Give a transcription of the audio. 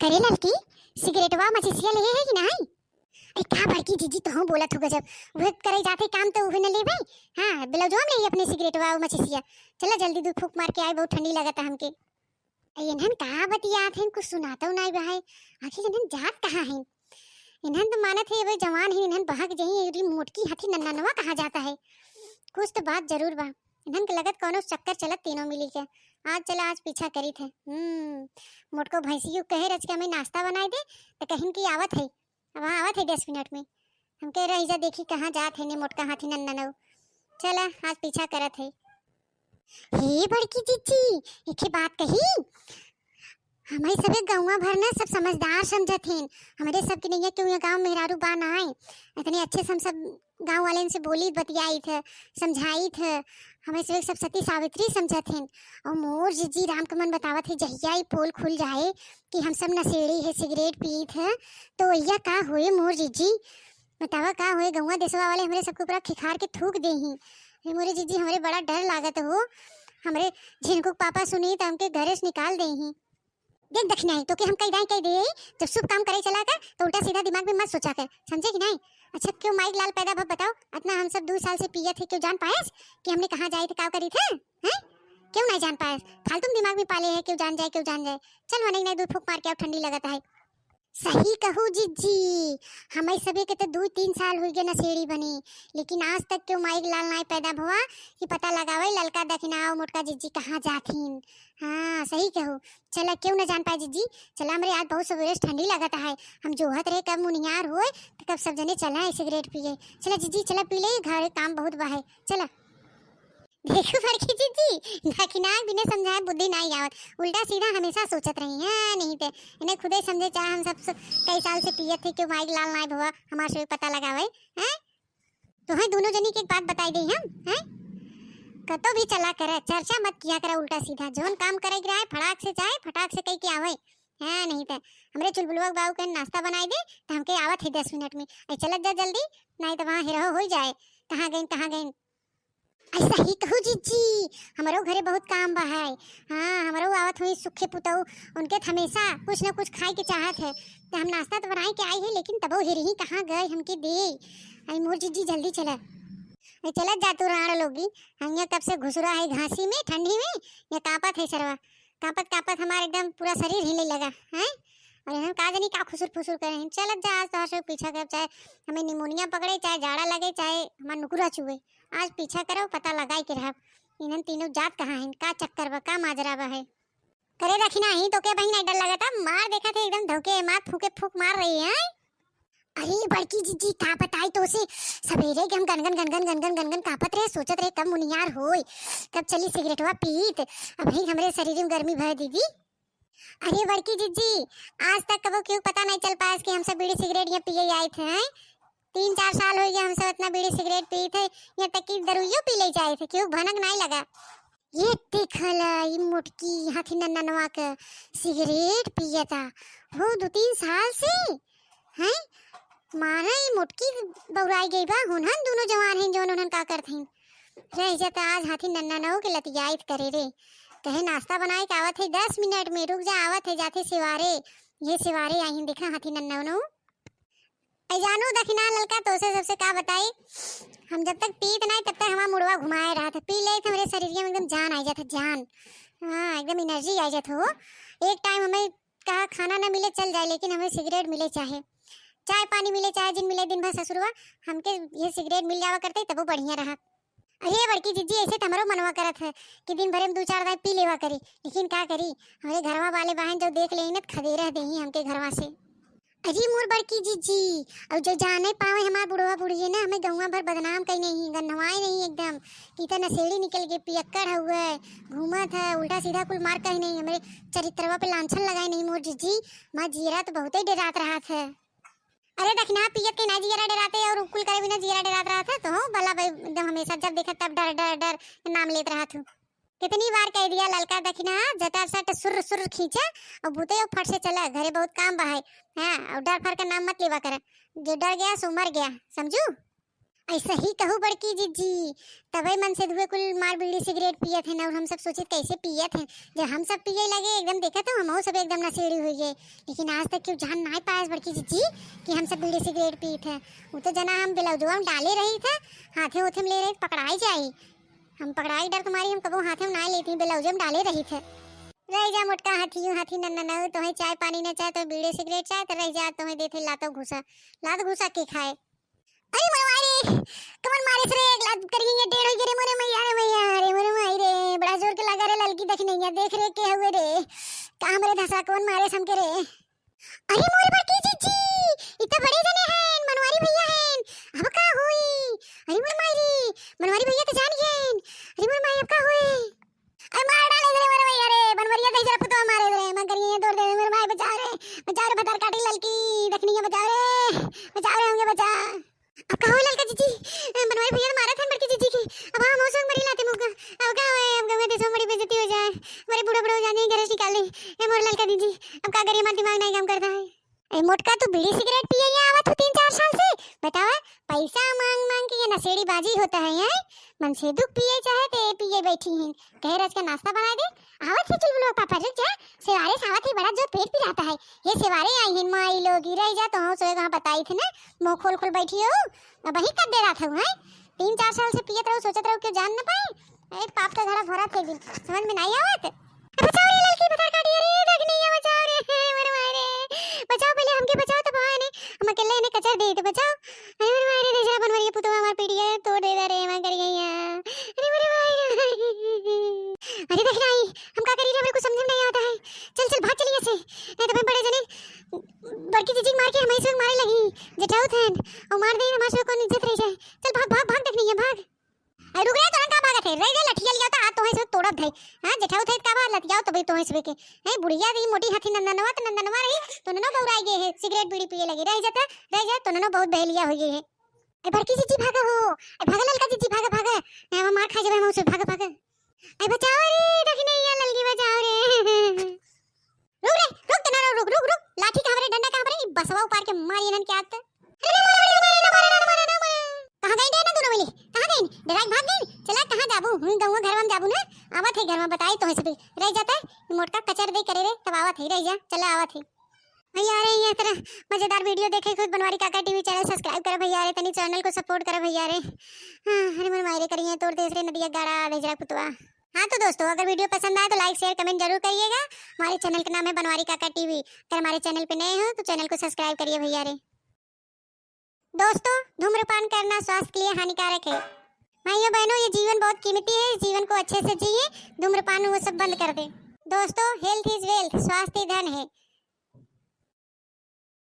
करे लड़की सिगरेटवा मचिसिया ले है कि नहीं? अरे का बड़की जीजी तो हम बोलत हो गजब वह करे जाते काम तो उहे न ले भाई। हां ब्लाउजवा में ही अपने सिगरेटवा और मचिसिया। चला जल्दी दू फूक मार के आए, बहुत ठंडी लगता हमके। इन्हन का बतियात हैं, कुछ सुनाता नहीं भाई। आखिर इन्हन जात कहां है? इन्हन तो मानत है भाई जवान है, इन्हन बहक जही एडी मोटकी हाथी नन्नानवा कहां जाता है। कुछ तो बात जरूर बा। इन्हन के लगत कोनो चक्कर चलत तीनों मिली के। आज चला आज पीछा करी थे। मोटको भैंसियो कहे रच के हमें नाश्ता बनाए दे तो कहीं की आवत है। अब आवत है 10 मिनट में। हम कह रही जा देखी कहाँ जात है ने मोटका हाथी नन्ना। चला आज पीछा करत है। हे बड़की जीजी एक बात कही, हमारे सबे गाँव भर ना सब समझदार समझत हैं। हमारे सब के नहीं क्यों गाँव मेहरारू बा ना आए इतने अच्छे से हम सब गाँव वाले से बोली बतियाई थे, समझाई थे। हमें सब सती सावित्री समझत हैं। और मोर जीजी राम कमन बतावत है जहिया ही पोल खुल जाए कि हम सब नशेड़ी है सिगरेट पी थे तो वैया का हुए मोर जीजी बतावा का हुए। गौवा देशवा वाले हमारे सबके ऊपर खिखार के थूक दे ही। मोरे जीजी हमारे बड़ा डर लागत हो। हमारे झिनकुक पापा सुनी तो हमके घरे से निकाल दे ही। देख दक्षिणा है तो कि हम कह दे जब शुभ काम करे चला कर तो उल्टा सीधा दिमाग में मत सोचा कर, समझे कि नहीं? अच्छा क्यों माइक लाल पैदा भब बताओ, इतना हम सब 2 साल से पिए थे, क्यों जान पाए कि हमने कहाँ जाए थे क्या करी थे? हैं क्यों नहीं जान पाए? फालतू दिमाग में पाले है, क्यों जान जाए चल वही नहीं दूध फूक मार के ठंडी लगता है। सही कहू जीजी, हमारे सभी के तो 2-3 साल हुई गए नशेड़ी बनी, लेकिन आज तक क्यों माइक लाल नहीं पैदा हुआ कि पता लगावे ललका दखनाओ मोटका जीजी कहाँ जाथिन। हाँ सही कहू। चला क्यों न जान पाए जीजी। चला हमारे आज बहुत सवेरे ठंडी लगता है, हम जोहत रहे कब मुनियार होए तो कब सब जने चला सिगरेट पिए। चला जीजी चला पी ले, घर काम बहुत बा है। चला देखो बड़की जीजी दखिनाक बिना समझाए बुद्धि नहीं आवत, उल्टा सीधा हमेशा सोचत रही है। नहीं थे इन्हें खुद ही समझे चाहे हम सब कई साल से पिए थे क्यों माइक लाल नहीं भवा हमारे से पता लगावे हैं। तो है दोनों जनी की एक बात बताई दी हम हैं, कतो भी चला करे चर्चा मत किया करे उल्टा सीधा। जोन काम करे गिरा फटाक से जाए फटाक से कही के आवे है। नहीं थे हमरे चुलबुलवा बाबू के नाश्ता बनाई दे तो हमके आवत है 10 मिनट में। चलत जा जल्दी नहीं तो वहाँ हिरहो हो जाए कहाँ गई। ऐसा ही कहू जीजी हमारो घरे बहुत काम बा है। हाँ हमारो आवत हुई सुखे पुतऊ उनके हमेशा कुछ न कुछ खाए के चाहत है तो हम नाश्ता तो बनाए के आई है, लेकिन तबो हिरही कहाँ गए हमके दे। आई मोर जीजी जल्दी चला चलत जा तू राण लोगी। हम यहाँ कब से घुसरा है घासी में ठंडी में, या कापत है सरवा कापत हमारे एकदम पूरा शरीर हिले लगा है। और हम का जानी का खुसुर फुसुर करे। चलत जा आज तो पीछा कर, चाहे हमें निमोनिया पकड़े चाहे जाड़ा लगे चाहे हमारा नुकुरा चुए, आज पीछा करो पता लगाई के रहा इन्हन तीनों जात कहाँ हैं, का चक्कर बा का माजरा बा है। करे रखना ही तो क्या बहन डर लगा था मार देखा थे एकदम धोखे मार फूके फूक मार रही है। अरे बड़की जीजी का बताई तो से सवेरे के हम गनगन कापत रहे सोचत रहे कब मुनियार होए कब चली सिगरेटवा पीत। अब ही हमरे शरीर में गर्मी भर दीदी। अरे बड़की जीजी आज तक कबो क्यों पता नहीं चल पाया कि हम सब बीड़ी सिगरेट ये पिए आए थे। 3-4 साल हो गए हम सब इतना बीड़ी सिगरेट पिए थे, यहाँ तक कि दरुइयो पी ले जाए थे, क्यों भनक नहीं लगा। ये देखला ये मोटकी हाथी नन्ना का सिगरेट पिया था वो 2-3 साल से हैं। मारा ये मोटकी बौराई गई बा हुनहन दोनों जवान हैं जोन उन्हन का करते हैं। रह जाता आज हाथी नन्ना के लतियाइत करे रे कहे नाश्ता बनाए के आवत है 10 मिनट में रुक जा आवत है जाते सिवारे। ये सिवारे आई देखा हाथी नन्ना नो जानू दखिना ललका तो से सबसे का बताई। हम जब तक पीत नहीं तब तक हमारा मुड़वा घुमाए रहा था, पी ले तो हमारे शरीर में एकदम जान आ जाता जान। हाँ एकदम एनर्जी आ जाता हो। एक टाइम हमें कहा खाना ना मिले चल जाए लेकिन हमें सिगरेट मिले चाहे चाय पानी मिले चाहे जिन मिले दिन भर ससुरवा हमके ये सिगरेट मिल जावा करते तब वो बढ़िया रहा। अरे बड़की जीजी ऐसे तमरो मनवा करत है कि दिन भर में 2-4 दाई पी लेवा करी, लेकिन क्या करी हमारे घरवा वाले बहन जो देख ले खदेरा दे हमके घरवा से। अरे मोर बड़की जीजी और जो जाने पावे हमार बुढ़वा बुढ़िए ना हमें गौवा भर बदनाम कहीं नहीं गन्नवाई नहीं एकदम कि तो नशेड़ी निकल के पियक्कड़ हुआ है घूमत है उल्टा सीधा कुल मार कहीं नहीं हमारे चरित्रवा पे लांछन लगाए नहीं। मोर जीजी माँ जीरा तो बहुत ही डरात रहा था। अरे दखना पियत के ना जीरा डराते और कुल करे बिना जीरा डरात रहा था तो हो भला भाई एकदम हमेशा जब देखा तब डर डर डर नाम लेत रहा था। कितनी बार कह दिया ललका दखना जटा सट सुर सुर खींचा और भूते फट से चला घरे बहुत काम बा है। हाँ और डर फर का नाम मत लेवा कर, जो डर गया सो मर गया समझू। ऐसा ही कहू बड़की जीजी, तबे मन से धुए कुल मार बीड़ी सिगरेट पियत है और हम सब सोचे कैसे पियत हैं। जब हम सब पिए लगे एकदम देखा तो हम सब एकदम नशेड़ी हुई गए, लेकिन आज तक क्यों जान नहीं पाया बड़की जीजी कि हम सब बीड़ी सिगरेट पिए थे। वो तो जना हम ब्लाउजवा में डाले रही था, हाथे उथे में ले रही पकड़ाई जाई, हम पकड़ाई डर तुम्हारी हम कबो हाथे में ना लेती, ब्लाउज में डाले रही थे। रह जा मोटका हाथी हाथी नन्ना न तुम्हें चाय पानी न चाहे तो बीड़ी सिगरेट चाहे तो रह जा तुम्हें देते लातो घुसा लात घुसा के खाए। अरे मनवारी कमन मारे से एक लात करिए ये डेढ़ हो रे मोरे मैया रे मोरे माई रे बड़ा जोर के लगा रे ललकी देख नहीं है देख रे के हुए रे काम रे धसा कौन मारे समके रे। अरे मोरे बड़की जीजी इतना बड़े जने हैं मनवारी भैया हैं अब का हुई। अरे मोरे माई रे मनवारी भैया तो जान गए। अरे मोरे माई अब का हुई। अरे मार डाले रे मोरे भैया रे बनवरिया दे जरा पुतो मारे रे मैं करिए दौड़ दे मेरे माई बचा रे भतर काटी ललकी देखनी है बचा रे होंगे बचा। अब का हो ललका जीजी बनवारी भैया मारा था बड़की जीजी की अब हम मौसम मरी लाते मुका अब का होए अब गंगा देशों बड़ी बेइज्जती हो जाए मेरे बूढ़ा बूढ़ा हो जाने घर से निकाल ले ए मोर ललका जीजी अब का करिए मत दिमाग नहीं काम करता है। ए मोटका तू बीड़ी सिगरेट पिए या आवा तू 3-4 साल से बतावा पैसा मांग मांग के ये नशेड़ी बाजी होता है यार मन से दुख पिए चाहे ते पिए बैठी हैं कह रज का नाश्ता बना दे आवत ही चुलबुलो पापा रुक जा सेवारे सावत ही बड़ा जो पेट पी रहता है ये सेवारे आई हैं माई लोग रह जा तो सोए कहां बताई थी ना मुंह खोल खोल बैठी हो वही कर दे रहा था है 3-4 साल से पियत रहो सोचत रहो कि जान न पाए ए पाप का घड़ा भरा थे दिन समझ में नहीं आवत। बचाओ रे लड़की बता काटी रे देख नहीं है बचाओ रे मेरे मारे बचाओ पहले हमके बचाओ तो भाई ने हम अकेले ने कचर दे तो बचाओ। अरे मेरे मारे दे जरा बनवरिया पुतो हमार पीड़ी है तोड़ दे रे मैं कर गई है। अरे मेरे मारे अरे देख नहीं हम का करी रे मेरे को समझ में नहीं आता है चल चल भाग चलिए से नहीं तो मैं बड़े जने बड़की जीजी मार के हमें से मारे लगी जेठाऊ थे और मार दे हमारे को इज्जत रह जाए चल भाग भाग भाग देख नहीं है भाग। अरे रुक रे तो का भागत है रे लठिया लिया था तो है तोड़त है हां जेठाऊ थे का बात लतियाओ तो भाई तो है के है बुढ़िया दी मोटी हाथी नंदनवा तो नंदनवा रही तो ननो बौराई गए है सिगरेट बीड़ी पिए लगे रह जा तो ननो बहुत बहलिया हो गई है। ए बड़की जीजी भागा हो ए भागा ललका जीजी भागा भागा मैं मार खा जाबे मुंह से भागा भागा ए बचाओ रे देख नहीं है ललकी बचाओ रे रुक रे रुक तो ना रुक रुक रुक लाठी कहां रे डंडा कहां रे बसवा उपार के मारी नन के आत कहां गई रे ना दोनों मिली कहां गई डराई भाग गई चला कहां जाबू हूं गांव घर में जाबू ना आवत है घर में बताई तो है सब रह जाता है मोटका कचर दे करे रे तब आवत है रह जा चला आवत है भैया रे ये तरह मजेदार वीडियो देखे खुद बनवारी काका टीवी चैनल सब्सक्राइब कर भैया रे तनी चैनल को सपोर्ट कर भैया रे। हां अरे मन मारे करिए तोड़ देश रे नदिया गाड़ा भेजरा पुतवा। हाँ तो दोस्तों अगर वीडियो पसंद आए तो लाइक शेयर कमेंट जरूर करिएगा। हमारे चैनल का नाम है बनवारी काका टीवी। अगर हमारे चैनल पे नए हो तो चैनल को सब्सक्राइब करिए भैया रे। दोस्तों धूम्रपान करना स्वास्थ्य के लिए हानिकारक है। भाइयों बहनों ये जीवन बहुत कीमती है, इस जीवन को अच्छे से जिए, धूम्रपान वो सब बंद कर दे। दोस्तों हेल्थ इज वेल्थ, स्वास्थ्य धन है।